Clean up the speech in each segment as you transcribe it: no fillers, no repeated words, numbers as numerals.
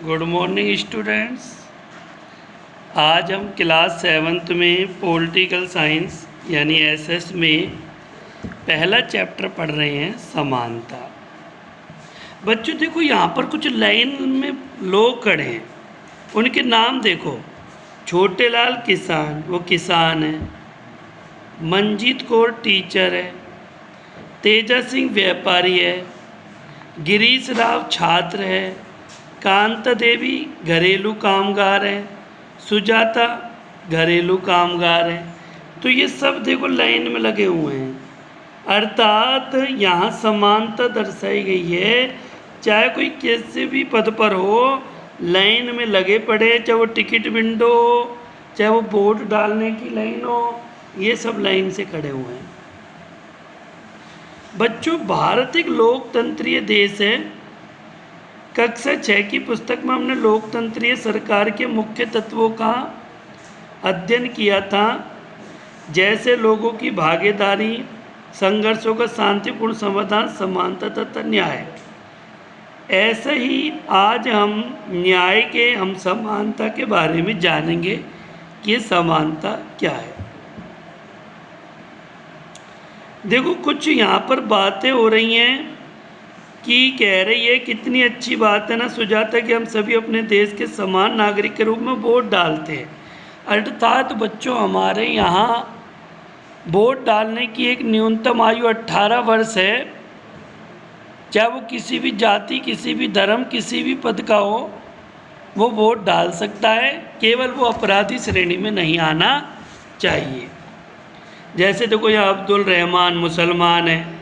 Good morning students. आज हम class 7th में पॉलिटिकल साइंस यानी एसएस में पहला चैप्टर पढ़ रहे हैं, समानता। बच्चों देखो, यहाँ पर कुछ लाइन में लोग खड़े हैं, उनके नाम देखो। छोटे लाल किसान, वो किसान है। मंजीत कौर टीचर है। तेजा सिंह व्यापारी है। गिरीश राव छात्र है। कांता देवी घरेलू कामगार है। सुजाता घरेलू कामगार है। तो ये सब देखो लाइन में लगे हुए हैं, अर्थात यहाँ समानता दर्शाई गई है। चाहे कोई किसी भी पद पर हो, लाइन में लगे पड़े, चाहे वो टिकट विंडो हो, चाहे वो वोट डालने की लाइन हो, ये सब लाइन से खड़े हुए हैं। बच्चों, भारत एक लोकतंत्रीय देश है। कक्षा 6 की पुस्तक में हमने लोकतंत्रीय सरकार के मुख्य तत्वों का अध्ययन किया था, जैसे लोगों की भागीदारी, संघर्षों का शांतिपूर्ण समाधान, समानता तथा न्याय। ऐसे ही आज हम न्याय के, हम समानता के बारे में जानेंगे कि ये समानता क्या है। देखो, कुछ यहाँ पर बातें हो रही हैं कि कह रही है, कितनी अच्छी बात है ना सुजाता, कि हम सभी अपने देश के समान नागरिक के रूप में वोट डालते हैं। अर्थात बच्चों, हमारे यहाँ वोट डालने की एक न्यूनतम आयु 18 वर्ष है। चाहे वो किसी भी जाति, किसी भी धर्म, किसी भी पद का हो, वो वोट डाल सकता है। केवल वो अपराधी श्रेणी में नहीं आना चाहिए। जैसे देखो, यहाँ अब्दुल रहमान मुसलमान है,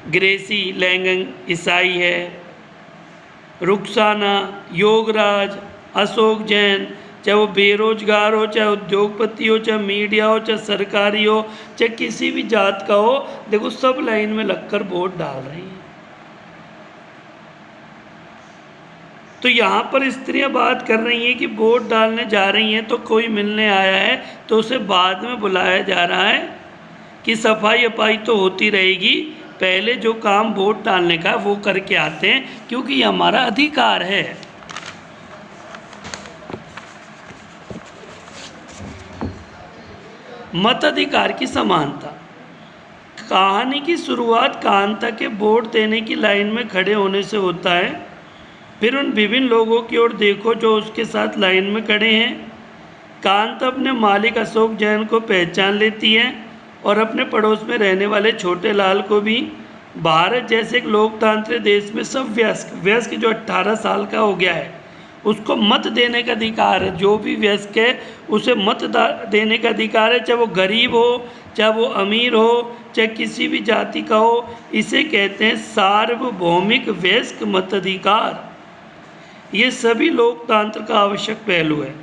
ग्रेसी लैंगंग ईसाई है, रुखसाना, योगराज, अशोक जैन, चाहे वो बेरोजगार हो, चाहे उद्योगपति हो, चाहे मीडिया हो, चाहे सरकारी हो, चाहे किसी भी जात का हो, देखो सब लाइन में लगकर वोट डाल रही हैं। तो यहाँ पर स्त्रियां बात कर रही हैं कि वोट डालने जा रही हैं, तो कोई मिलने आया है तो उसे बाद में बुलाया जा रहा है कि सफाई अपाई तो होती रहेगी, पहले जो काम वोट डालने का वो करके आते हैं, क्योंकि ये हमारा अधिकार है। मताधिकार की समानता। कहानी की शुरुआत कांता के वोट देने की लाइन में खड़े होने से होता है। फिर उन विभिन्न लोगों की ओर देखो जो उसके साथ लाइन में खड़े हैं। कांता अपने मालिक अशोक जैन को पहचान लेती है और अपने पड़ोस में रहने वाले छोटे लाल को भी। भारत जैसे एक लोकतांत्रिक देश में सब वयस्क जो 18 साल का हो गया है, उसको मत देने का अधिकार है। जो भी वयस्क है उसे मत देने का अधिकार है, चाहे वो गरीब हो, चाहे वो अमीर हो, चाहे किसी भी जाति का हो। इसे कहते हैं सार्वभौमिक वयस्क मताधिकार। ये सभी लोकतंत्र का आवश्यक पहलू है।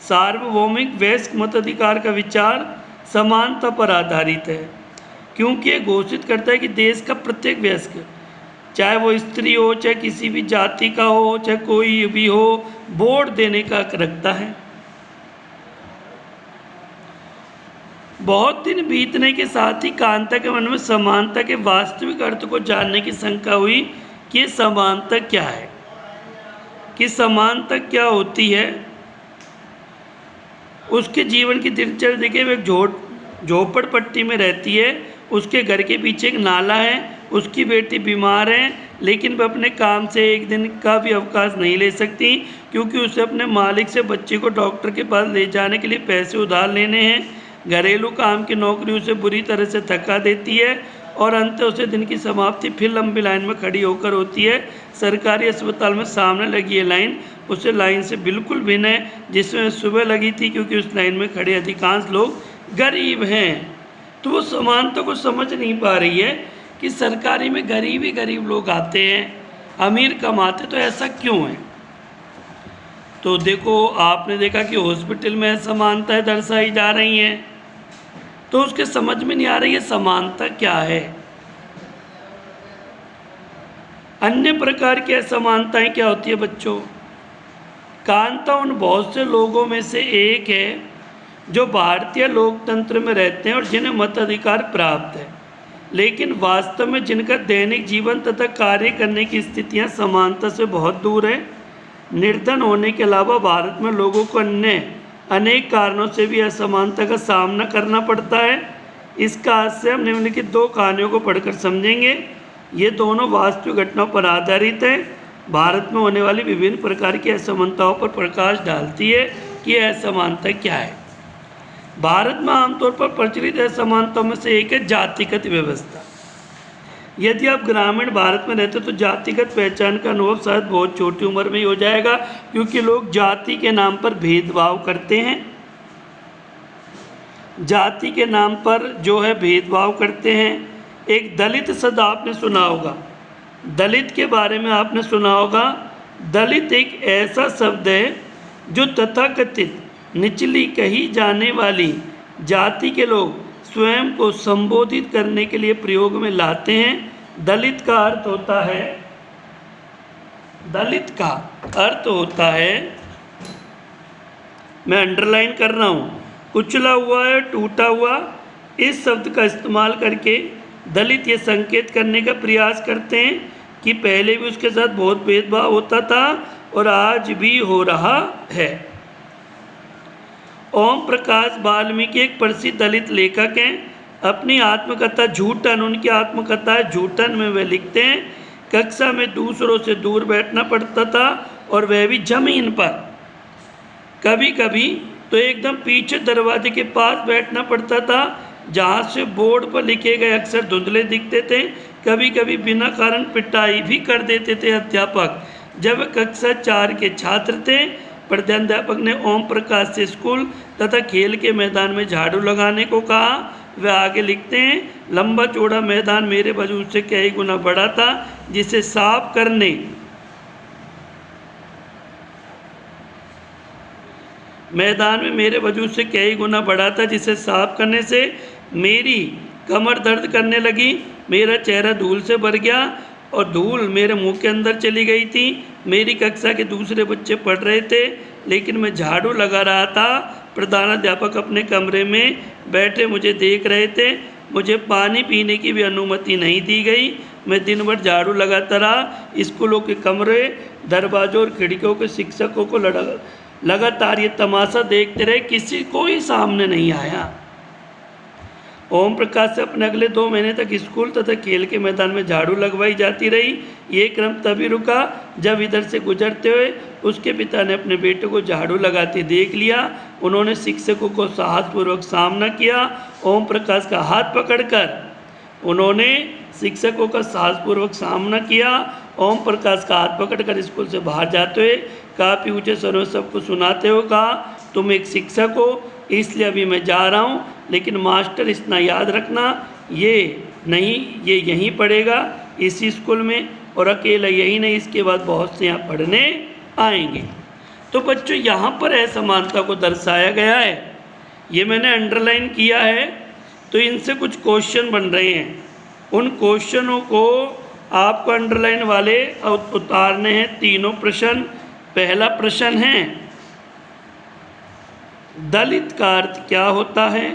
सार्वभौमिक वयस्क मताधिकार का विचार समानता पर आधारित है, क्योंकि ये घोषित करता है कि देश का प्रत्येक वयस्क, चाहे वो स्त्री हो, चाहे किसी भी जाति का हो, चाहे कोई भी हो, वोट देने का हक रखता है। बहुत दिन बीतने के साथ ही कांता के मन में समानता के वास्तविक अर्थ को जानने की शंका हुई कि ये समानता क्या है, कि समानता क्या होती है। उसके जीवन की दिनचर्या देखिए, वो एक झोपड़पट्टी में रहती है। उसके घर के पीछे एक नाला है। उसकी बेटी बीमार है, लेकिन वह अपने काम से एक दिन का भी अवकाश नहीं ले सकती, क्योंकि उसे अपने मालिक से बच्चे को डॉक्टर के पास ले जाने के लिए पैसे उधार लेने हैं। घरेलू काम की नौकरी उसे बुरी तरह से थका देती है और अंत उसे दिन की समाप्ति फिर लंबी लाइन में खड़ी होकर होती है। सरकारी अस्पताल में सामने लगी ये लाइन उसे लाइन से बिल्कुल भिन्न है, जिसमें सुबह लगी थी, क्योंकि उस लाइन में खड़े अधिकांश लोग गरीब हैं। तो वो समानता को समझ नहीं पा रही है कि सरकारी में गरीब ही गरीब लोग आते हैं, अमीर कम आते, तो ऐसा क्यों है। तो देखो, आपने देखा कि हॉस्पिटल में असमानताएं दर्शाई जा रही हैं, तो उसके समझ में नहीं आ रही है समानता क्या है। अन्य प्रकार की असमानताएं क्या होती है बच्चों। कांता उन बहुत से लोगों में से एक है जो भारतीय लोकतंत्र में रहते हैं और जिन्हें मताधिकार प्राप्त है, लेकिन वास्तव में जिनका दैनिक जीवन तथा कार्य करने की स्थितियां समानता से बहुत दूर है। निर्धन होने के अलावा भारत में लोगों को अन्य अनेक कारणों से भी असमानता का सामना करना पड़ता है। इसका हास्य हम निम्नलिखित दो कहानियों को पढ़कर समझेंगे। ये दोनों वास्तविक घटनाओं पर आधारित है। भारत में होने वाली विभिन्न प्रकार की असमानताओं पर प्रकाश डालती है कि असमानता क्या है। भारत में आमतौर पर प्रचलित असमानताओं में से एक है जातिगत व्यवस्था। यदि आप ग्रामीण भारत में रहते तो जातिगत पहचान का अनुभव शायद बहुत छोटी उम्र में ही हो जाएगा, क्योंकि लोग जाति के नाम पर भेदभाव करते हैं। जाति के नाम पर जो है भेदभाव करते हैं। एक दलित शब्द आपने सुना होगा, दलित के बारे में आपने सुना होगा। दलित एक ऐसा शब्द है जो तथाकथित निचली कही जाने वाली जाति के लोग स्वयं को संबोधित करने के लिए प्रयोग में लाते हैं। दलित का अर्थ होता है, दलित का अर्थ होता है, मैं अंडरलाइन कर रहा हूँ, कुचला हुआ है, टूटा हुआ। इस शब्द का इस्तेमाल करके दलित ये संकेत करने का प्रयास करते हैं कि पहले भी उसके साथ बहुत भेदभाव होता था और आज भी हो रहा है। ओम प्रकाश वाल्मीकि एक प्रसिद्ध दलित लेखक हैं। अपनी आत्मकथा झूठन, उनकी आत्मकथा है झूठन में वे लिखते हैं, कक्षा में दूसरों से दूर बैठना पड़ता था और वह भी जमीन पर। कभी कभी तो एकदम पीछे दरवाजे के पास बैठना पड़ता था, जहाँ से बोर्ड पर लिखे गए अक्षर धुंधले दिखते थे। कभी कभी बिना कारण पिटाई भी कर देते थे अध्यापक। जब वे कक्षा 4 के छात्र थे, प्रधानाध्यापक ने ओम प्रकाश से स्कूल तथा खेल के मैदान में झाड़ू लगाने को कहा। वे आगे लिखते हैं, लंबा चौड़ा मैदान मेरे वजूद से कई गुना बड़ा था, जिसे साफ करने मैदान में मेरे वजूद से कई गुना बड़ा था, जिसे साफ करने से मेरी कमर दर्द करने लगी। मेरा चेहरा धूल से भर गया और धूल मेरे मुंह के अंदर चली गई थी। मेरी कक्षा के दूसरे बच्चे पढ़ रहे थे, लेकिन मैं झाड़ू लगा रहा था। प्रधानाध्यापक अपने कमरे में बैठे मुझे देख रहे थे। मुझे पानी पीने की भी अनुमति नहीं दी गई। मैं दिन भर झाड़ू लगाता रहा। स्कूलों के कमरे, दरवाजों और खिड़कियों के शिक्षकों को लगातार ये तमाशा देखते रहे, किसी कोई सामने नहीं आया। ओम प्रकाश से अपने अगले 2 महीने तक स्कूल तथा खेल के मैदान में झाड़ू लगवाई जाती रही। ये क्रम तभी रुका जब इधर से गुजरते हुए उसके पिता ने अपने बेटे को झाड़ू लगाते देख लिया। उन्होंने शिक्षकों को साहसपूर्वक सामना किया। ओम प्रकाश का हाथ पकड़कर उन्होंने शिक्षकों का साहसपूर्वक सामना किया। ओम प्रकाश का हाथ पकड़कर स्कूल से बाहर जाते हुए काफ़ी ऊँचे स्वर में सबको सुनाते हुए कहा, तुम एक शिक्षक हो, इसलिए अभी मैं जा रहा हूँ, लेकिन मास्टर इतना याद रखना, ये यहीं पढ़ेगा इसी स्कूल में, और अकेला यही नहीं, इसके बाद बहुत से यहाँ पढ़ने आएंगे। तो बच्चों, यहाँ पर असमानता को दर्शाया गया है, ये मैंने अंडरलाइन किया है। तो इनसे कुछ क्वेश्चन बन रहे हैं, उन क्वेश्चनों को आपको अंडरलाइन वाले उतारने हैं। तीनों प्रश्न। पहला प्रश्न है, दलित का अर्थ क्या होता है?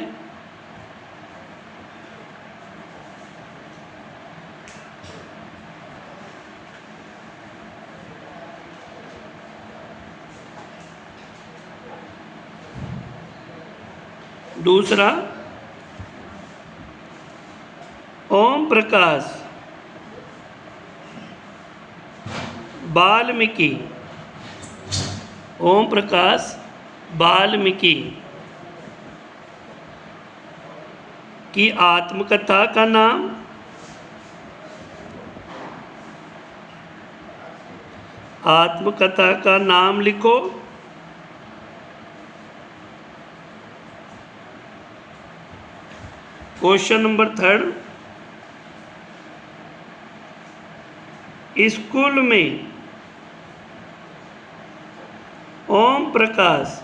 दूसरा, ओम प्रकाश वाल्मीकि, ओम प्रकाश वाल्मीकि की आत्मकथा का नाम? आत्मकथा का नाम लिखो। क्वेश्चन नंबर 3, स्कूल में ओम प्रकाश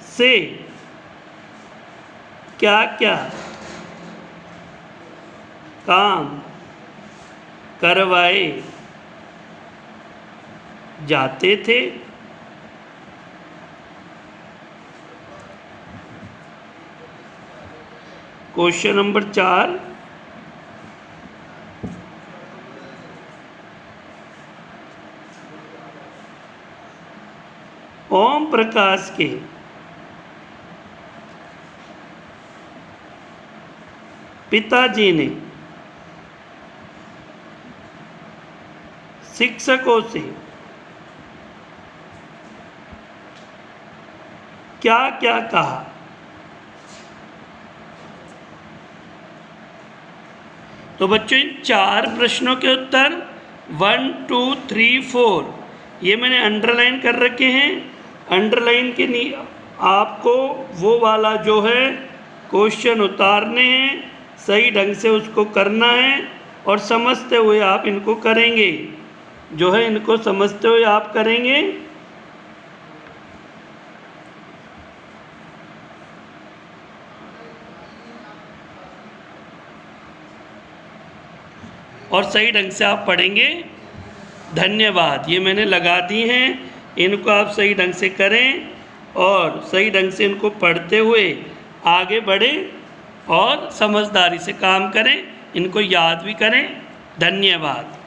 से क्या क्या काम करवाए जाते थे? क्वेश्चन नंबर 4, ओम प्रकाश के पिताजी ने शिक्षकों से क्या क्या कहा? तो बच्चों इन 4 प्रश्नों के उत्तर 1, 2, 3, 4 ये मैंने अंडरलाइन कर रखे हैं। अंडरलाइन के आपको वो वाला जो है क्वेश्चन उतारने हैं, सही ढंग से उसको करना है और समझते हुए आप इनको करेंगे, जो है इनको समझते हुए आप करेंगे। और सही ढंग से आप पढ़ेंगे। धन्यवाद। ये मैंने लगा दी हैं, इनको आप सही ढंग से करें और सही ढंग से इनको पढ़ते हुए आगे बढ़ें और समझदारी से काम करें, इनको याद भी करें। धन्यवाद।